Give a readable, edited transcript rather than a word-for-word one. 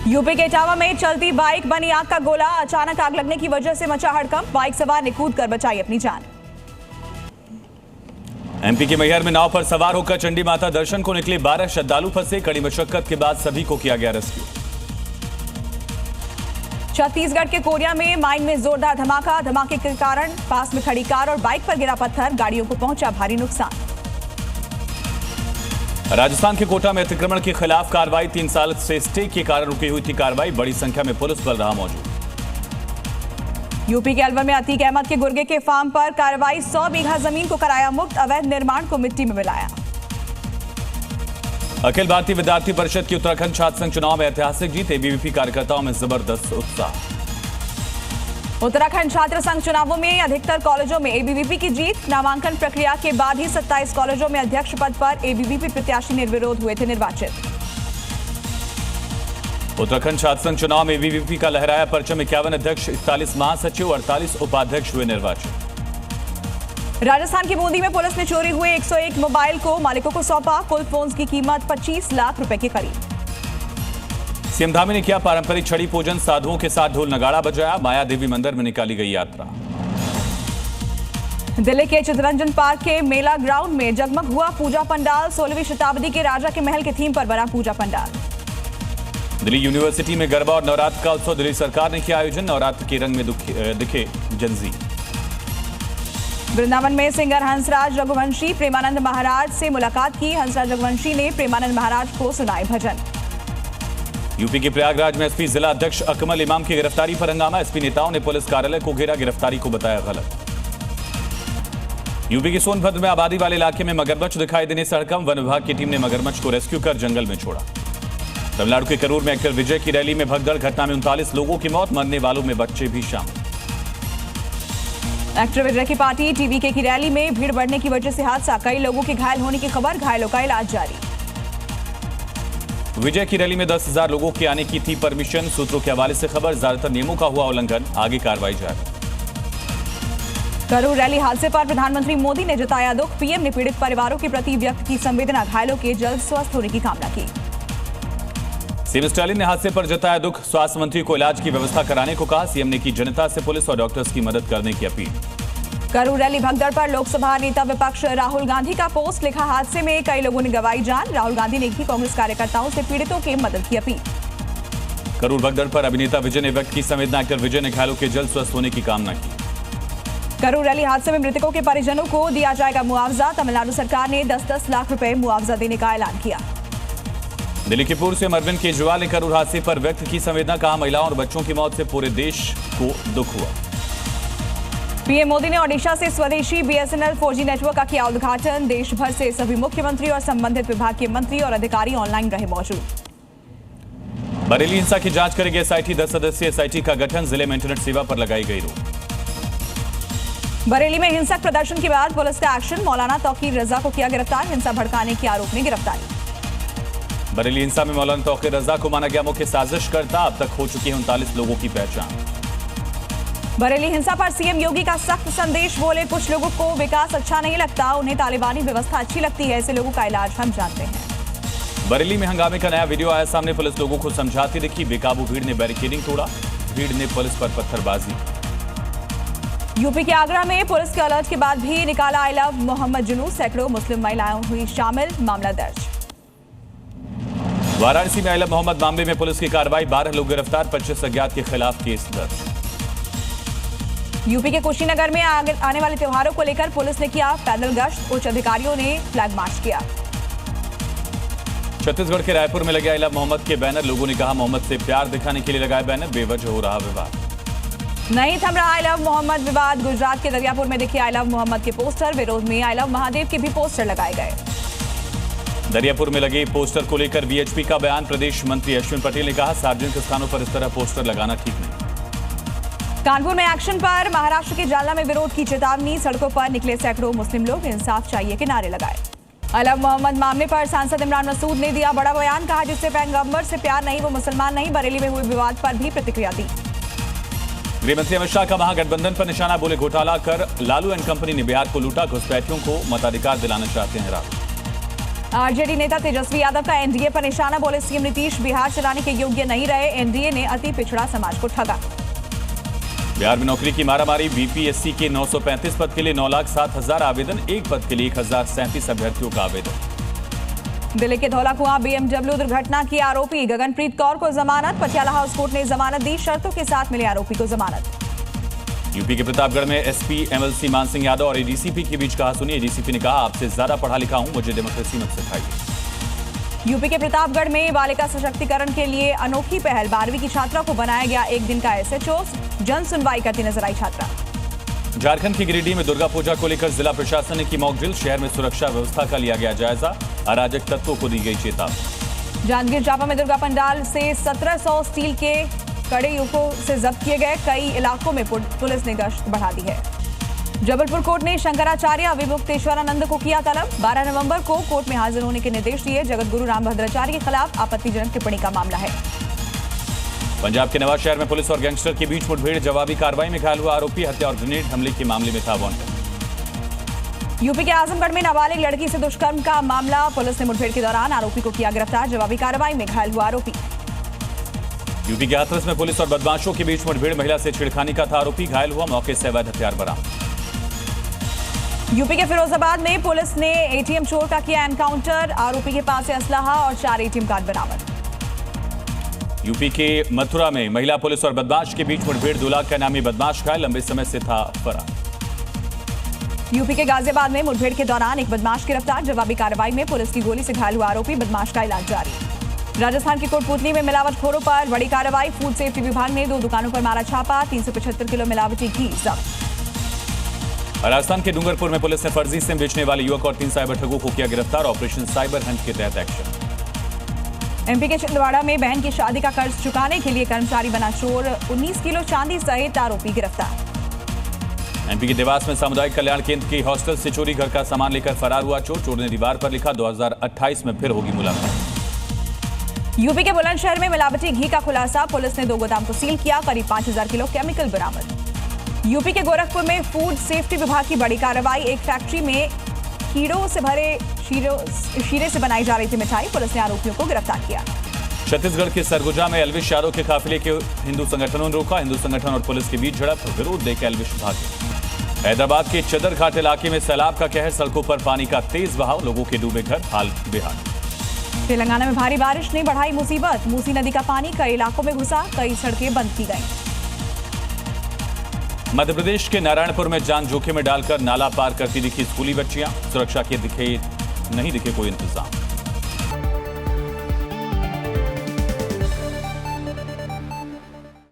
UP के इटावा में चलती बाइक बनी आग का गोला। अचानक आग लगने की वजह से मचा हड़कंप। बाइक सवार ने कूद कर बचाई अपनी जान। एमपी के मैहर में नाव पर सवार होकर चंडी माता दर्शन को निकले 12 श्रद्धालु फंसे। कड़ी मशक्कत के बाद सभी को किया गया रेस्क्यू। छत्तीसगढ़ के कोरिया में माइन में जोरदार धमाका। धमाके के कारण पास में खड़ी कार और बाइक पर गिरा पत्थर। गाड़ियों को पहुंचा भारी नुकसान। राजस्थान के कोटा में अतिक्रमण के खिलाफ कार्रवाई। 3 साल से स्टे के कारण रुकी हुई थी कार्रवाई। बड़ी संख्या में पुलिस बल रहा मौजूद। यूपी के अलवर में अतीक अहमद के गुर्गे के फार्म पर कार्रवाई। 100 बीघा जमीन को कराया मुक्त। अवैध निर्माण को मिट्टी में मिलाया। अखिल भारतीय विद्यार्थी परिषद की उत्तराखंड छात्र संघ चुनाव में ऐतिहासिक जीत। एबीवीपी कार्यकर्ताओं में जबरदस्त उत्साह। उत्तराखंड छात्र संघ चुनावों में अधिकतर कॉलेजों में एबीवीपी की जीत। नामांकन प्रक्रिया के बाद ही 27 कॉलेजों में अध्यक्ष पद पर एबीवीपी प्रत्याशी निर्विरोध हुए थे निर्वाचित। उत्तराखंड छात्र संघ चुनाव में एबीवीपी का लहराया परचम। 51 अध्यक्ष, 41 महासचिव, 48 उपाध्यक्ष हुए निर्वाचित। राजस्थान की बूंदी में पुलिस ने चोरी हुए 101 मोबाइल को मालिकों को सौंपा। कुल फोन्स की कीमत 25 लाख रुपए के करीब। सीएम धामी ने किया पारंपरिक छड़ी पूजन। साधुओं के साथ ढोल नगाड़ा बजाया। माया देवी मंदिर में निकाली गई यात्रा। दिल्ली के चित्तरंजन पार्क के मेला ग्राउंड में जगमग हुआ पूजा पंडाल। 16वीं शताब्दी के राजा के महल के थीम पर बना पूजा पंडाल। दिल्ली यूनिवर्सिटी में गरबा और नवरात्र का उत्सव। दिल्ली सरकार ने किया आयोजन। नवरात्र के रंग में दिखे जंजी। वृंदावन में सिंगर हंसराज रघुवंशी प्रेमानंद महाराज से मुलाकात की। हंसराज रघुवंशी ने प्रेमानंद महाराज को सुनाए भजन। यूपी के प्रयागराज में एसपी जिला अध्यक्ष अकमल इमाम की गिरफ्तारी पर हंगामा। एसपी नेताओं ने पुलिस कार्यालय को घेरा। गिरफ्तारी को बताया गलत। यूपी के सोनभद्र में आबादी वाले इलाके में मगरमच्छ दिखाई देने से हड़कंप। वन विभाग की टीम ने मगरमच्छ को रेस्क्यू कर जंगल में छोड़ा। तमिलनाडु के करूर में एक्टर विजय की रैली में भगदड़। घटना में 39 लोगों की मौत। मरने वालों में बच्चे भी शामिल। एक्टर विजय की पार्टी टीवीके की रैली में भीड़ बढ़ने की वजह से हादसा। कई लोगों के घायल होने की खबर। घायलों का इलाज जारी। विजय की रैली में 10,000 लोगों के आने की थी परमिशन। सूत्रों के हवाले से खबर। ज्यादातर नियमों का हुआ उल्लंघन। आगे कार्रवाई जारी। करूर रैली हादसे पर प्रधानमंत्री मोदी ने जताया दुख। पीएम ने पीड़ित परिवारों के प्रति व्यक्त की संवेदना। घायलों के जल्द स्वस्थ होने की कामना की। सीएम स्टालिन ने हादसे पर जताया दुख। स्वास्थ्य मंत्री को इलाज की व्यवस्था कराने को कहा। सीएम ने की जनता से पुलिस और डॉक्टर्स की मदद करने की अपील। करूर रैली भगदड़ पर लोकसभा नेता विपक्ष राहुल गांधी का पोस्ट। लिखा, हादसे में कई लोगों ने गंवाई जान। राहुल गांधी ने की कांग्रेस कार्यकर्ताओं से पीड़ितों की मदद की अपील। करूर भगदड़ पर अभिनेता विजय ने व्यक्त की संवेदना। एक्टर विजय ने घायलों के जल्द स्वस्थ होने की कामना की। करूर रैली हादसे में मृतकों के परिजनों को दिया जाएगा मुआवजा। तमिलनाडु सरकार ने 10-10 लाख रुपए मुआवजा देने का ऐलान किया। दिल्ली के पूर्व सीएम अरविंद केजरीवाल ने करूर हादसे पर व्यक्त की संवेदना। कहा, महिलाओं और बच्चों की मौत से पूरे देश को दुख हुआ। पीएम मोदी ने ओडिशा से स्वदेशी बीएसएनएल 4G नेटवर्क का किया उद्घाटन। देश भर से सभी मुख्यमंत्री और संबंधित विभाग के मंत्री और अधिकारी ऑनलाइन रहे मौजूद। बरेली हिंसा की जांच करेगी एसआईटी। 10 सदस्यीय एसआईटी का गठन। जिले में इंटरनेट सेवा पर लगाई गई रोक। बरेली में हिंसक प्रदर्शन के बाद पुलिस का एक्शन। मौलाना तौकीर रजा को किया गिरफ्तार। हिंसा भड़काने के आरोप में गिरफ्तारी। बरेली हिंसा में मौलाना तौकीर रजा को माना गया मुख्य साजिशकर्ता। अब तक हो चुकी है 39 लोगों की पहचान। बरेली हिंसा पर सीएम योगी का सख्त संदेश। बोले, कुछ लोगों को विकास अच्छा नहीं लगता, उन्हें तालिबानी व्यवस्था अच्छी लगती है। ऐसे लोगों का इलाज हम जानते हैं। बरेली में हंगामे का नया वीडियो आया सामने। पुलिस लोगों को समझाती दिखी। बेकाबू भीड़ ने बैरिकेडिंग तोड़ा। भीड़ ने पुलिस पर पत्थरबाजी। यूपी के आगरा में पुलिस के अलर्ट के बाद भी निकाला आई लव मोहम्मद जुलूस। सैकड़ों मुस्लिम महिलाएं हुई शामिल। मामला दर्ज। वाराणसी में आई लव मोहम्मद मामले में पुलिस की कार्रवाई। 12 लोग गिरफ्तार। 25 अज्ञात के खिलाफ केस दर्ज। यूपी के कुशीनगर में आने वाले त्योहारों को लेकर पुलिस ने किया पैदल गश्त। उच्च अधिकारियों ने फ्लैग मार्च किया। छत्तीसगढ़ के रायपुर में लगे आई लव मोहम्मद के बैनर। लोगों ने कहा, मोहम्मद से प्यार दिखाने के लिए लगाए बैनर। बेवजह हो रहा विवाद। नहीं थम रहा आई लव मोहम्मद विवाद। गुजरात के दरियापुर में दिखे आई लव मोहम्मद के पोस्टर। विरोध में आई लव महादेव के भी पोस्टर लगाए गए। दरियापुर में लगे पोस्टर को लेकर वीएचपी का बयान। प्रदेश मंत्री अश्विन पटेल ने कहा, सार्वजनिक स्थानों पर इस तरह पोस्टर लगाना ठीक नहीं। कानपुर में एक्शन पर महाराष्ट्र के जालना में विरोध की चेतावनी। सड़कों पर निकले सैकड़ों मुस्लिम लोग। इंसाफ चाहिए के नारे लगाए। आई लव मोहम्मद मामले पर सांसद इमरान मसूद ने दिया बड़ा बयान। कहा, जिससे पैगंबर से प्यार नहीं वो मुसलमान नहीं। बरेली में हुए विवाद पर भी प्रतिक्रिया दी। गृहमंत्री अमित शाह का महागठबंधन पर निशाना। बोले, घोटाला कर लालू एंड कंपनी ने बिहार को लूटा। घुसपैठियों को मताधिकार दिलाना चाहते हैं राहुल। आरजेडी नेता तेजस्वी यादव का एनडीए पर निशाना, बोले सीएम नीतीश बिहार चलाने के योग्य नहीं रहे, एनडीए ने अति पिछड़ा समाज को ठगा। बिहार में नौकरी की मारामारी, बीपीएससी के 935 पद के लिए 9,07,000 आवेदन, एक पद के लिए 1,037 अभ्यर्थियों का आवेदन। दिल्ली के धौला कुआं बीएमडब्ल्यू दुर्घटना की आरोपी गगनप्रीत कौर को जमानत, पटियाला हाउस कोर्ट ने जमानत दी, शर्तों के साथ मिले आरोपी को जमानत। यूपी के प्रतापगढ़ में एसपी एमएलसी मान सिंह यादव और एडीसीपी के बीच कहा सुनी, एडीसीपी ने कहा आपसे ज्यादा पढ़ा लिखा हूं, मुझे डेमोक्रेसी मत सिखाइए। यूपी के प्रतापगढ़ में बालिका सशक्तिकरण के लिए अनोखी पहल, 12वीं की छात्रा को बनाया गया एक दिन का एसएचओ, जन सुनवाई करती नजर आई छात्रा। झारखंड की गिरिडीह में दुर्गा पूजा को लेकर जिला प्रशासन ने की मॉक ड्रिल, शहर में सुरक्षा व्यवस्था का लिया गया जायजा, अराजक तत्वों को दी गई चेतावनी। जांजगीर चांपा में दुर्गा पंडाल से 1700 स्टील के कड़े युवकों से जब्त किए गए, कई इलाकों में पुलिस ने गश्त बढ़ा दी है। जबलपुर कोर्ट ने शंकराचार्य विमुक्तेश्वरानंद को किया तलब, 12 नवंबर को कोर्ट में हाजिर होने के निर्देश दिए, जगतगुरु रामभद्राचार्य के खिलाफ आपत्तिजनक टिप्पणी का मामला है। पंजाब के नवाज शहर में पुलिस और गैंगस्टर के बीच मुठभेड़, जवाबी कार्रवाई में घायल हुआ आरोपी, हत्या और ग्रेनेड हमले के मामले में था वांटेड। यूपी के आजमगढ़ में नाबालिग लड़की से दुष्कर्म का मामला, पुलिस ने मुठभेड़ के दौरान आरोपी को किया गिरफ्तार, जवाबी कार्रवाई में घायल हुआ आरोपी। यूपी के हाथरस में पुलिस और बदमाशों के बीच मुठभेड़, महिला से छेड़खानी का था आरोपी, घायल हुआ, मौके से अवैध हथियार बरामद। यूपी के फिरोजाबाद में पुलिस ने एटीएम चोर का किया एनकाउंटर, आरोपी के पास से असलाहा और 4 एटीएम कार्ड बरामद। यूपी के मथुरा में महिला पुलिस और बदमाश के बीच मुठभेड़, 2 लाख का इनामी बदमाश घायल, लंबे समय से था फरार। यूपी के गाजियाबाद में मुठभेड़ के दौरान एक बदमाश गिरफ्तार, जवाबी कार्रवाई में पुलिस की गोली से घायल हुआ आरोपी, बदमाश का इलाज जारी। राजस्थान के कोटपुतली में मिलावटखोरों पर बड़ी कार्रवाई, फूड सेफ्टी विभाग ने 2 दुकानों पर मारा छापा, 375 किलो मिलावटी घी जब्त। राजस्थान के डूंगरपुर में पुलिस ने फर्जी सिम बेचने वाले युवक और 3 साइबर ठगों को किया गिरफ्तार, ऑपरेशन साइबर हंट के तहत एक्शन। एमपी के छिंदवाड़ा में बहन की शादी का कर्ज चुकाने के लिए कर्मचारी बना चोर, 19 किलो चांदी सहित आरोपी गिरफ्तार। एमपी के देवास में सामुदायिक कल्याण केंद्र के हॉस्टल से चोरी, घर का सामान लेकर फरार हुआ चोर, चोर ने दीवार पर लिखा 2028 में फिर होगी मुलाकात। यूपी के बुलंदशहर में मिलावटी घी का खुलासा, पुलिस ने 2 गोदाम को सील किया, करीब 5000 किलो केमिकल बरामद। यूपी के गोरखपुर में फूड सेफ्टी विभाग की बड़ी कार्रवाई, एक फैक्ट्री में कीड़ों से भरे शीरे से बनाई जा रही थी मिठाई, पुलिस ने आरोपियों को गिरफ्तार किया। छत्तीसगढ़ के सरगुजा में एल्विश यादव के काफिले के हिंदू संगठनों ने रोका, हिंदू संगठन और पुलिस के बीच झड़प, विरोध देकर एल्विश भागे। हैदराबाद के चदरघाट इलाके में सैलाब का कहर, सड़कों पर पानी का तेज बहाव, लोगों के डूबे घर, हाल बेहाल। तेलंगाना में भारी बारिश ने बढ़ाई मुसीबत, मूसी नदी का पानी कई इलाकों में घुसा, कई सड़कें बंद की गईं। मध्य प्रदेश के नारायणपुर में जान जोखिम में डालकर नाला पार करती दिखी स्कूली बच्चियां, सुरक्षा के नहीं दिखे कोई इंतजाम।